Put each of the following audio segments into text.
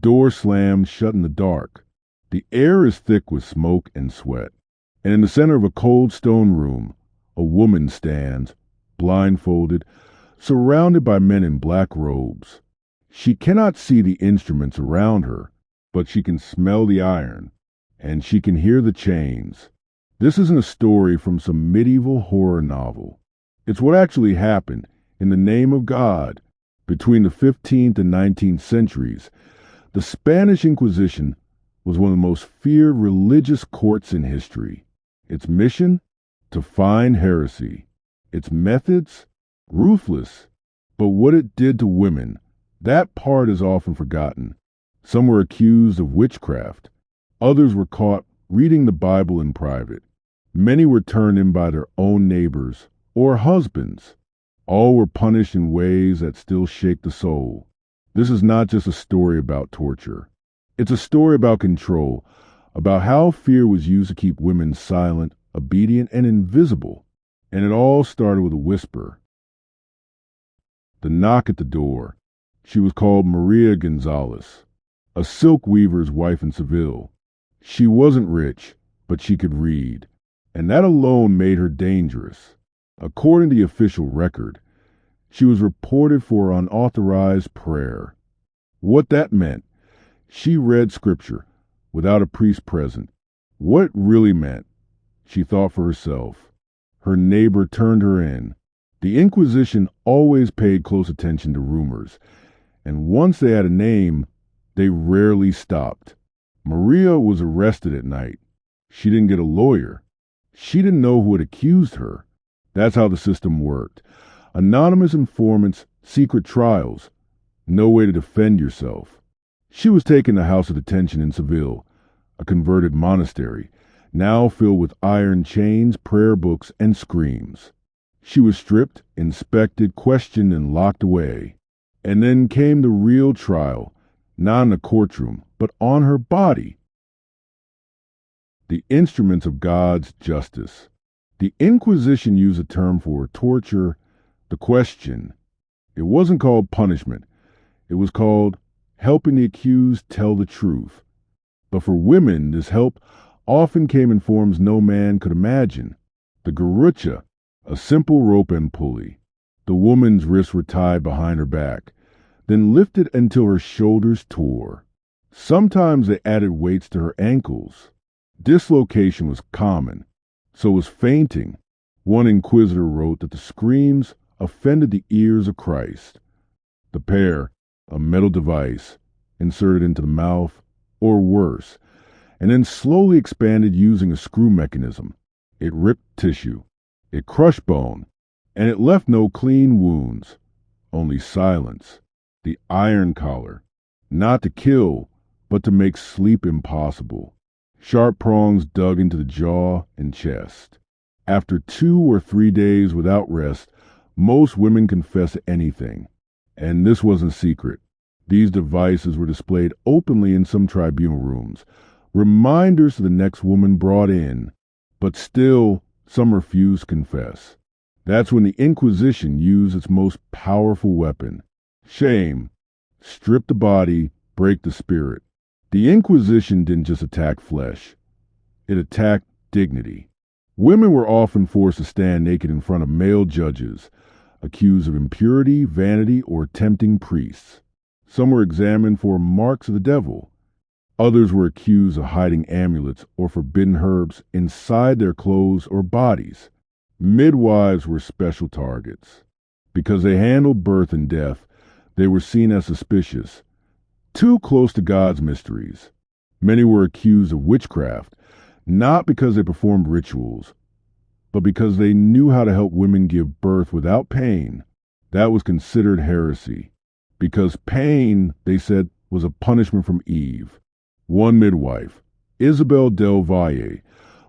door slammed shut in the dark. The air is thick with smoke and sweat. And in the center of a cold stone room, a woman stands, blindfolded, surrounded by men in black robes. She cannot see the instruments around her, but she can smell the iron, and she can hear the chains. This isn't a story from some medieval horror novel. It's what actually happened in the name of God between the 15th and 19th centuries. The Spanish Inquisition was one of the most feared religious courts in history. Its mission? To find heresy. Its methods? Ruthless. But what it did to women, that part is often forgotten. Some were accused of witchcraft. Others were caught reading the Bible in private. Many were turned in by their own neighbors or husbands. All were punished in ways that still shake the soul. This is not just a story about torture. It's a story about control, about how fear was used to keep women silent, obedient, and invisible. And it all started with a whisper. The knock at the door. She was called Maria Gonzalez, a silk weaver's wife in Seville. She wasn't rich, but she could read, and that alone made her dangerous. According to the official record, she was reported for unauthorized prayer. What that meant, she read scripture without a priest present. What it really meant, she thought for herself. Her neighbor turned her in. The Inquisition always paid close attention to rumors, and once they had a name, they rarely stopped. Maria was arrested at night. She didn't get a lawyer. She didn't know who had accused her. That's how the system worked. Anonymous informants, secret trials. No way to defend yourself. She was taken to House of Detention in Seville, a converted monastery, now filled with iron chains, prayer books, and screams. She was stripped, inspected, questioned, and locked away. And then came the real trial, not in the courtroom, but on her body. The instruments of God's justice. The Inquisition used a term for torture, the question. It wasn't called punishment. It was called helping the accused tell the truth. But for women, this help often came in forms no man could imagine. The garrucha, a simple rope and pulley. The woman's wrists were tied behind her back, then lifted until her shoulders tore. Sometimes they added weights to her ankles. Dislocation was common. So was fainting. One inquisitor wrote that the screams offended the ears of Christ. The pair, a metal device, inserted into the mouth, or worse, and then slowly expanded using a screw mechanism. It ripped tissue. It crushed bone. And it left no clean wounds, only silence. The iron collar, not to kill, but to make sleep impossible. Sharp prongs dug into the jaw and chest. After 2 or 3 days without rest, most women confessed to anything. And this wasn't secret. These devices were displayed openly in some tribunal rooms, reminders to the next woman brought in. But still, some refused to confess. That's when the Inquisition used its most powerful weapon. Shame. Strip the body, break the spirit. The Inquisition didn't just attack flesh. It attacked dignity. Women were often forced to stand naked in front of male judges, accused of impurity, vanity, or tempting priests. Some were examined for marks of the devil. Others were accused of hiding amulets or forbidden herbs inside their clothes or bodies. Midwives were special targets. Because they handled birth and death, they were seen as suspicious, too close to God's mysteries. Many were accused of witchcraft, not because they performed rituals, but because they knew how to help women give birth without pain. That was considered heresy, because pain, they said, was a punishment from Eve. One midwife, Isabel del Valle,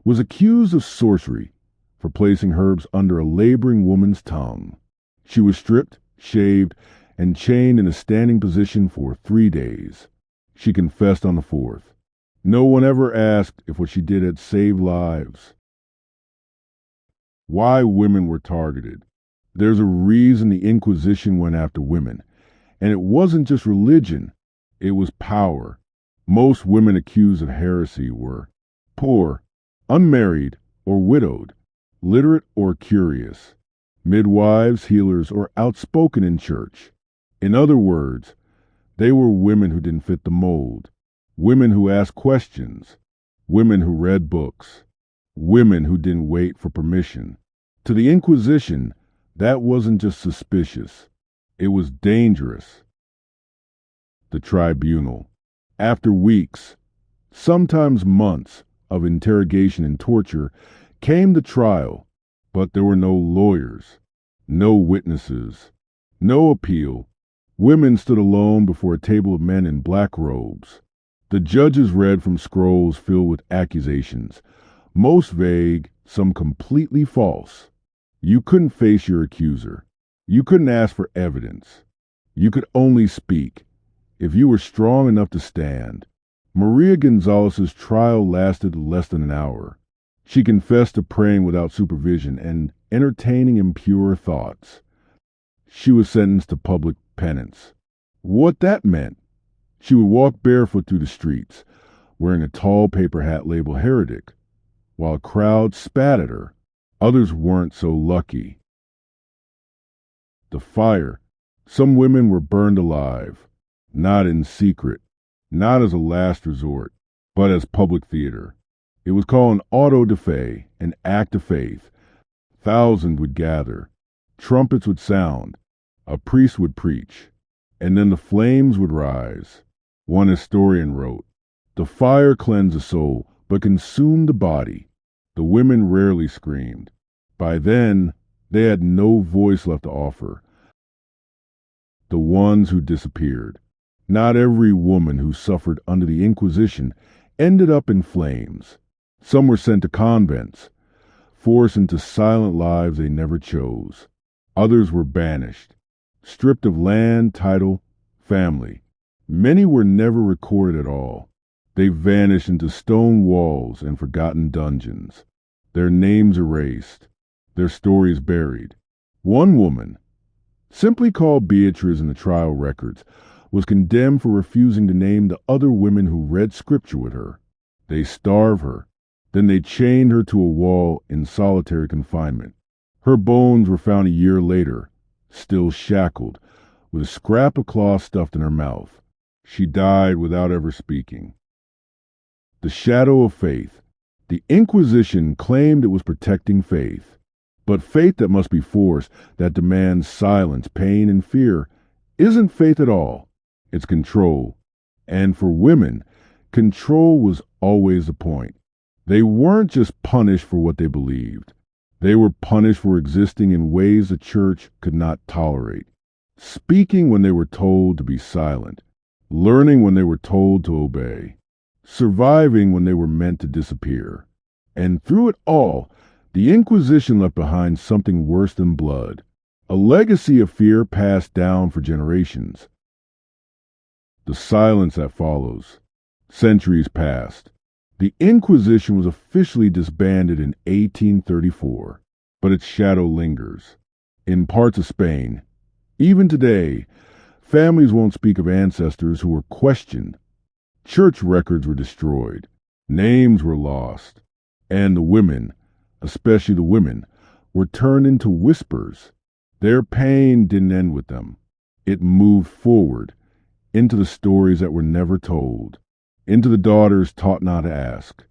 was accused of sorcery for placing herbs under a laboring woman's tongue. She was stripped, shaved, and chained in a standing position for 3 days. She confessed on the 4th. No one ever asked if what she did had saved lives. Why women were targeted. There's a reason the Inquisition went after women. And it wasn't just religion. It was power. Most women accused of heresy were poor, unmarried, or widowed, literate or curious, midwives, healers, or outspoken in church. In other words, they were women who didn't fit the mold, women who asked questions, women who read books, women who didn't wait for permission. To the Inquisition, that wasn't just suspicious, it was dangerous. The tribunal. After weeks, sometimes months, of interrogation and torture, came the trial, but there were no lawyers, no witnesses, no appeal. Women stood alone before a table of men in black robes. The judges read from scrolls filled with accusations, most vague, some completely false. You couldn't face your accuser. You couldn't ask for evidence. You could only speak, if you were strong enough to stand. Maria Gonzalez's trial lasted less than an hour. She confessed to praying without supervision and entertaining impure thoughts. She was sentenced to public penance. What that meant? She would walk barefoot through the streets, wearing a tall paper hat labeled heretic, while crowds spat at her. Others weren't so lucky. The fire. Some women were burned alive, not in secret, not as a last resort, but as public theater. It was called an auto da fe, an act of faith. Thousands would gather. Trumpets would sound. A priest would preach. And then the flames would rise. One historian wrote, "The fire cleansed the soul, but consumed the body." The women rarely screamed. By then, they had no voice left to offer. The ones who disappeared. Not every woman who suffered under the Inquisition ended up in flames. Some were sent to convents, forced into silent lives they never chose. Others were banished, stripped of land, title, family. Many were never recorded at all. They vanished into stone walls and forgotten dungeons, their names erased, their stories buried. One woman, simply called Beatrice in the trial records, was condemned for refusing to name the other women who read scripture with her. They starved her. Then they chained her to a wall in solitary confinement. Her bones were found a year later, still shackled, with a scrap of cloth stuffed in her mouth. She died without ever speaking. The shadow of faith. The Inquisition claimed it was protecting faith. But faith that must be forced, that demands silence, pain, and fear, isn't faith at all. It's control. And for women, control was always the point. They weren't just punished for what they believed. They were punished for existing in ways the church could not tolerate. Speaking when they were told to be silent. Learning when they were told to obey. Surviving when they were meant to disappear. And through it all, the Inquisition left behind something worse than blood. A legacy of fear passed down for generations. The silence that follows. Centuries passed. The Inquisition was officially disbanded in 1834, but its shadow lingers. In parts of Spain, even today, families won't speak of ancestors who were questioned. Church records were destroyed. Names were lost. And the women, especially the women, were turned into whispers. Their pain didn't end with them. It moved forward, into the stories that were never told, into the daughters taught not to ask,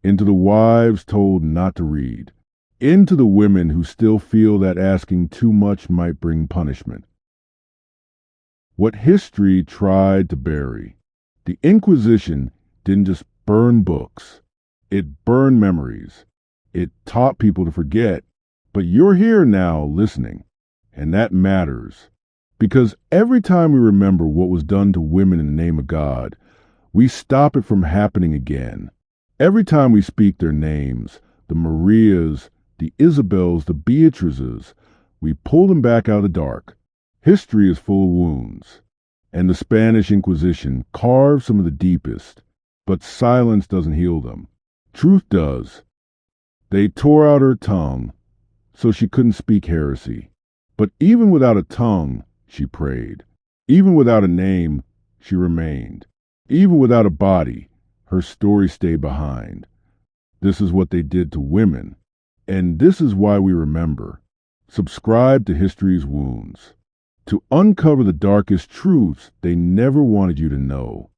into the wives told not to read, into the women who still feel that asking too much might bring punishment. What history tried to bury. The Inquisition didn't just burn books. It burned memories. It taught people to forget. But you're here now listening, and that matters. Because every time we remember what was done to women in the name of God, we stop it from happening again. Every time we speak their names, the Marias, the Isabels, the Beatrices, we pull them back out of the dark. History is full of wounds, and the Spanish Inquisition carved some of the deepest, but silence doesn't heal them. Truth does. They tore out her tongue, so she couldn't speak heresy. But even without a tongue, she prayed. Even without a name, she remained. Even without a body, her story stayed behind. This is what they did to women, and this is why we remember. Subscribe to History's Wounds to uncover the darkest truths they never wanted you to know.